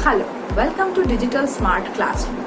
Hello, welcome to Digital Smart Classroom,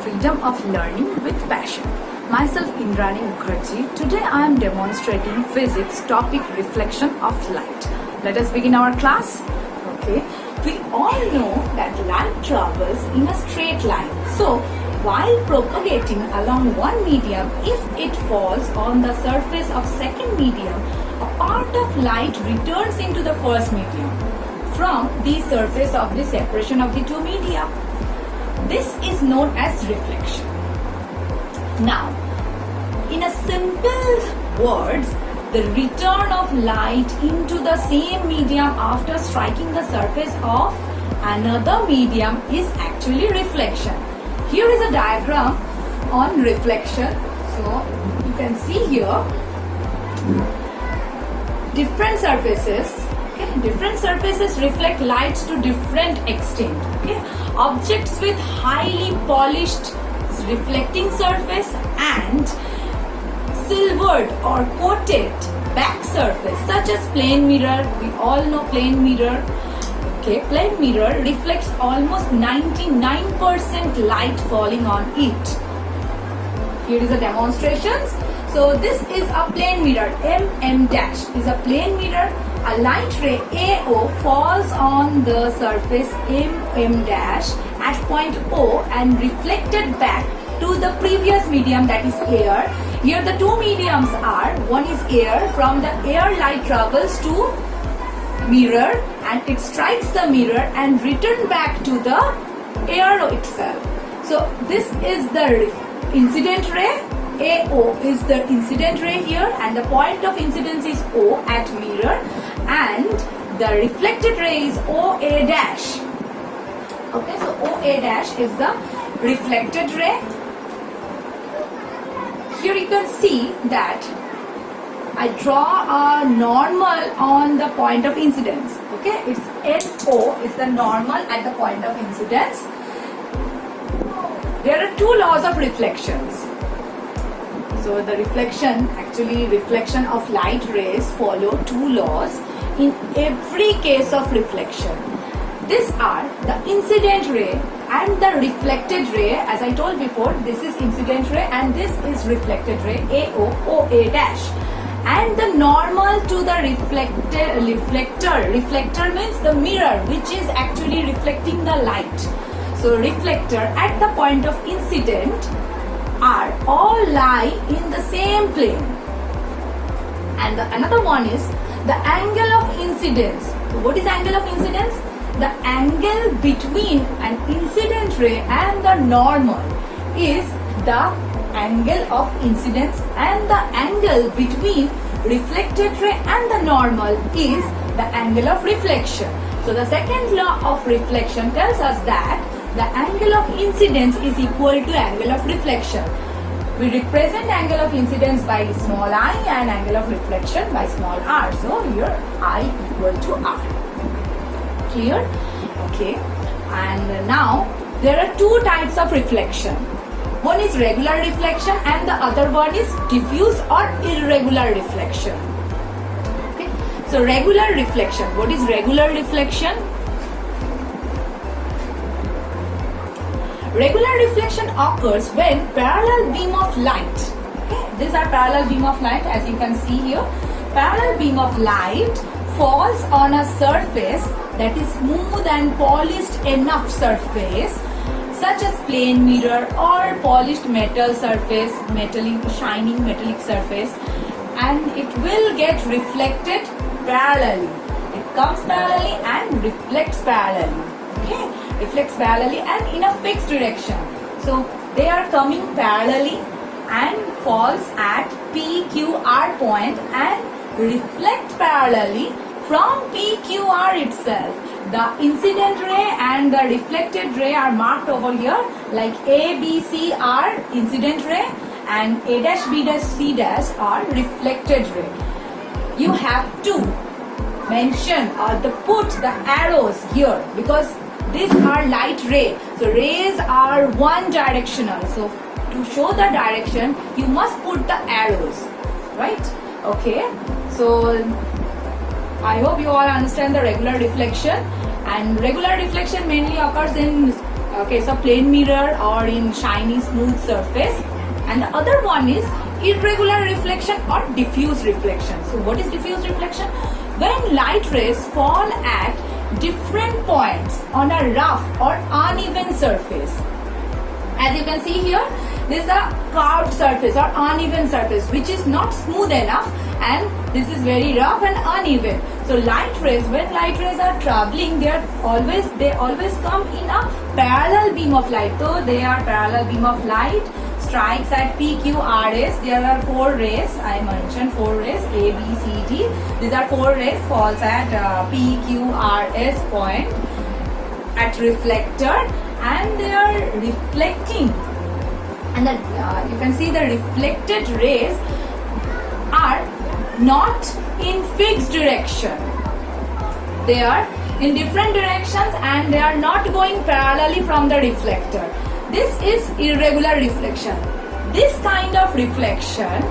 Freedom of Learning with Passion. Myself Indrani Mukherjee. Today I am demonstrating physics topic reflection of light. Let us begin our class. Okay, we all know that light travels in a straight line. So, while propagating along one medium, if it falls on the surface of second medium, a part of light returns into the first medium from the surface of the separation of the two media. This is known as reflection. Now, in a simple words, the return of light into the same medium after striking the surface of another medium is actually reflection. Here is a diagram on reflection. So, you can see here different surfaces reflect lights to different extent. Okay, objects with highly polished reflecting surface and silvered or coated back surface, such as plane mirror. We all know plane mirror. Okay, plane mirror reflects almost 99% light falling on it. Here is a demonstration. So this is a plane mirror. MM dash is a plane mirror. A light ray AO falls on the surface MM dash at point O and reflected back to the previous medium, that is air. Here the two mediums are, one is air. From the air light travels to mirror and it strikes the mirror and return back to the air itself. So this is the incident ray. AO is the incident ray here, and the point of incidence is O at mirror, and the reflected ray is OA dash. Okay, so OA dash is the reflected ray. Here you can see that I draw a normal on the point of incidence. Okay, it's NO is the normal at the point of incidence. There are two laws of reflections. So the reflection of light rays follow two laws in every case of reflection. These are the incident ray and the reflected ray. As I told before, this is incident ray and this is reflected ray, AO, OA dash. And the normal to the reflector means the mirror which is actually reflecting the light. So reflector at the point of incident are all lie in the same plane. And another one is the angle of incidence. So what is angle of incidence? The angle between an incident ray and the normal is the angle of incidence, and the angle between reflected ray and the normal is the angle of reflection. So the second law of reflection tells us that the angle of incidence is equal to angle of reflection. We represent angle of incidence by small I and angle of reflection by small r. So here I equal to r. Clear? Okay. And now there are two types of reflection. One is regular reflection and the other one is diffuse or irregular reflection. Okay. So regular reflection. What is regular reflection? Regular reflection occurs when parallel beam of light. Okay. These are parallel beam of light, as you can see here. Parallel beam of light falls on a surface that is smooth and polished enough surface, such as plane mirror or polished metal surface, shining metallic surface, and it will get reflected parallelly. It comes parallelly and reflects parallelly. Okay, reflects parallelly and in a fixed direction. So they are coming parallelly and falls at PQR point and reflect parallelly from PQR itself. The incident ray and the reflected ray are marked over here like A, B, C are incident ray and A dash, B dash, C dash are reflected ray. You have to mention or put the arrows here because these are light ray. So rays are one directional. So to show the direction, you must put the arrows, right? Okay. So I hope you all understand the regular reflection And regular reflection mainly occurs in case of plane mirror or in shiny smooth surface. And the other one is irregular reflection or diffuse reflection. So what is diffuse reflection? When light rays fall at different points on a rough or uneven surface. As you can see here, this is a curved surface or uneven surface which is not smooth enough, and this is very rough and uneven. So light rays, when light rays are traveling, they always come in a parallel beam of light. So they are parallel beam of light strikes at PQRS. There are 4 rays. I mentioned 4 rays, A, B, C, D. These are 4 rays falls at PQRS point at reflector, and they are reflecting. And you can see the reflected rays are not in fixed direction. They are in different directions and they are not going parallelly from the reflector. This is irregular reflection. This kind of reflection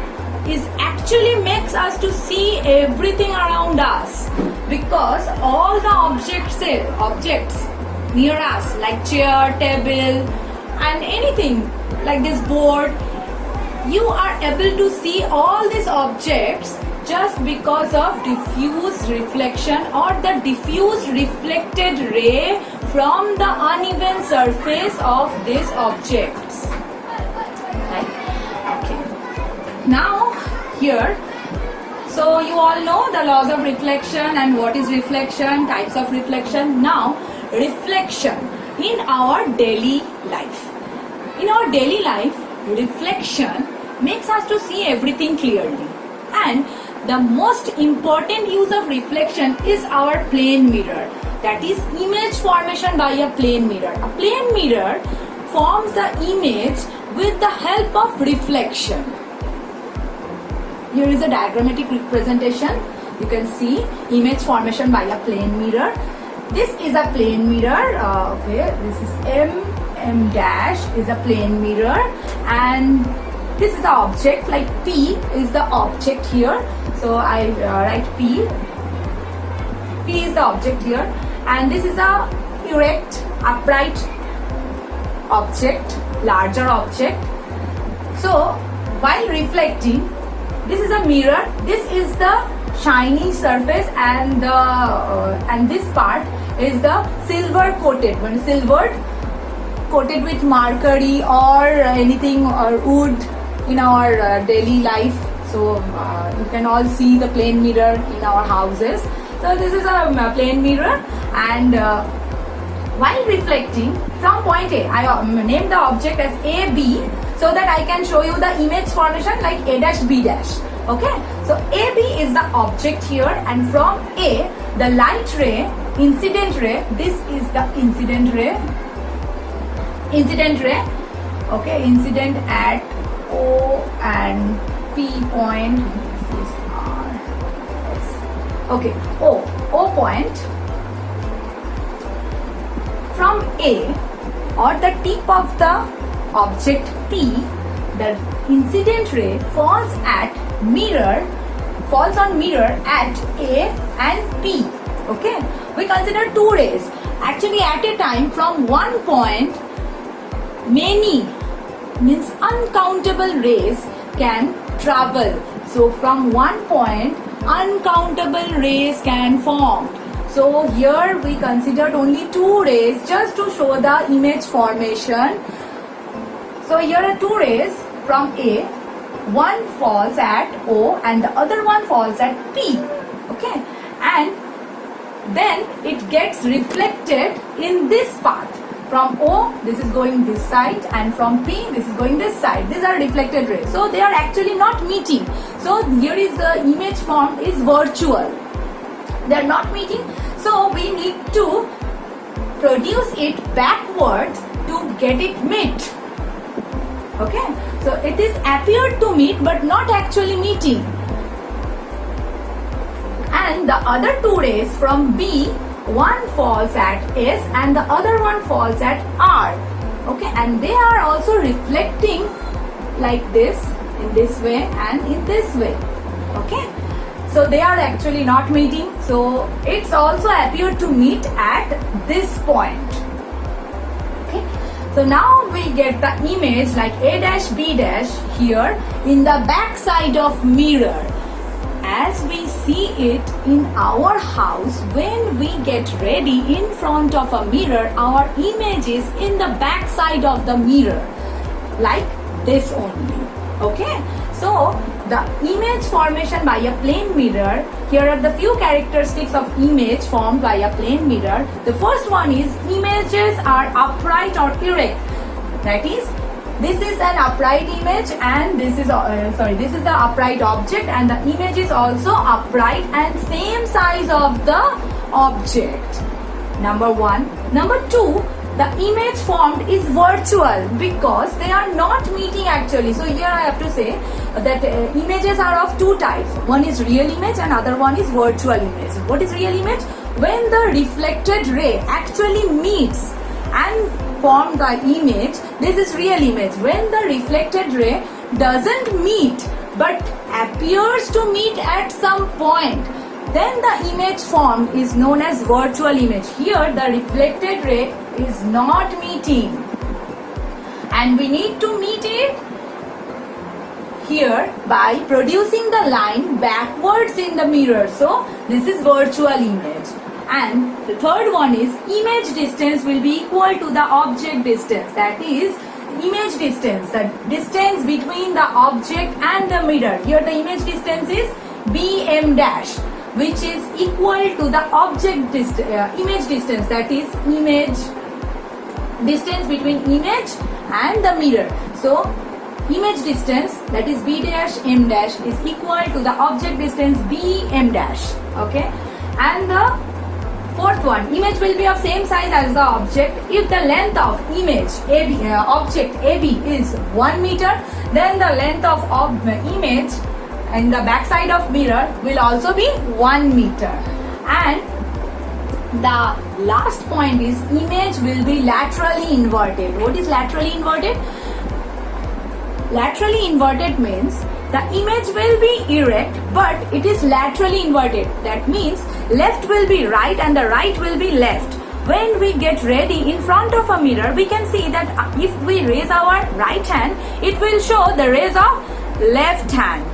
is actually makes us to see everything around us, because all the objects near us, like chair, table, and anything like this board, you are able to see all these objects just because of diffuse reflection or the diffuse reflected ray from the uneven surface of these objects. Right? Okay. Now here, so you all know the laws of reflection and what is reflection, types of reflection. Now reflection in our daily life. In our daily life, reflection makes us to see everything clearly, and the most important use of reflection is our plane mirror, that is image formation by a plane mirror. A plane mirror forms the image with the help of reflection. Here is a diagrammatic representation. You can see image formation by a plane mirror. This is a plane mirror. This is M dash is a plane mirror, and this is the object, like P is the object here. So I write P. P is the object here, and this is a erect, upright object, larger object. So while reflecting, this is a mirror. This is the shiny surface, and this part is the silver coated. When silver coated with mercury or anything or wood in our daily life. So you can all see the plane mirror in our houses. So this is a plane mirror, and while reflecting from point A, I name the object as AB so that I can show you the image formation like A dash B dash. Okay, so AB is the object here, and from A, the light ray, incident ray, this is the incident ray. Okay, incident at O and P point. This is R, S. Okay, O point. From A or the tip of the object P, the incident ray falls on mirror at A and P. Okay, we consider 2 rays. Actually, at a time from one point, many means uncountable rays can travel. So from one point, uncountable rays can form. So here we considered only 2 rays just to show the image formation. So here are 2 rays from A. One falls at O and the other one falls at P. Okay, and then it gets reflected in this path. From O, this is going this side, and from P, this is going this side. These are reflected rays. So they are actually not meeting. So here is the image formed is virtual. They are not meeting. So we need to produce it backwards to get it meet. Okay. So it is appeared to meet but not actually meeting. And the other 2 rays from B, one falls at S and the other one falls at R. Okay, and they are also reflecting like this, in this way and in this way. Okay, So they are actually not meeting. So it's also appeared to meet at this point. Okay. So now we get the image like A dash B dash here in the back side of mirror. As we see it in our house, when we get ready in front of a mirror, our image is in the back side of the mirror, like this only. Okay, so the image formation by a plane mirror, here are the few characteristics of image formed by a plane mirror. The first one is images are upright or erect. That is, this is an upright image and this is this is the upright object, and the image is also upright and same size of the object. Number one. Number two, the image formed is virtual because they are not meeting actually. So here I have to say that images are of two types. One is real image and other one is virtual image. What is real image? When the reflected ray actually meets and form the image, this is real image. When the reflected ray doesn't meet but appears to meet at some point, then the image formed is known as virtual image. Here the reflected ray is not meeting and we need to meet it here by producing the line backwards in the mirror. So this is virtual image. And the third one is image distance will be equal to the object distance. That is image distance, the distance between the object and the mirror. Here the image distance is bm dash, which is equal to the object image distance, that is image distance between image and the mirror. So image distance, that is b dash m dash, is equal to the object distance bm dash. Okay, and the fourth one, image will be of same size as the object. If the length of image object AB is 1 meter, then the length of image in the back side of mirror will also be 1 meter. And the last point is image will be laterally inverted. What is laterally inverted? Laterally inverted means the image will be erect but it is laterally inverted. That means left will be right and the right will be left. When we get ready in front of a mirror, we can see that if we raise our right hand, it will show the raise of left hand.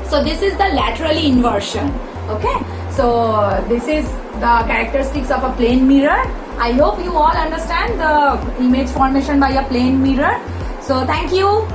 So this is the laterally inversion. Okay, so this is the characteristics of a plane mirror. I hope you all understand the image formation by a plane mirror. So thank you.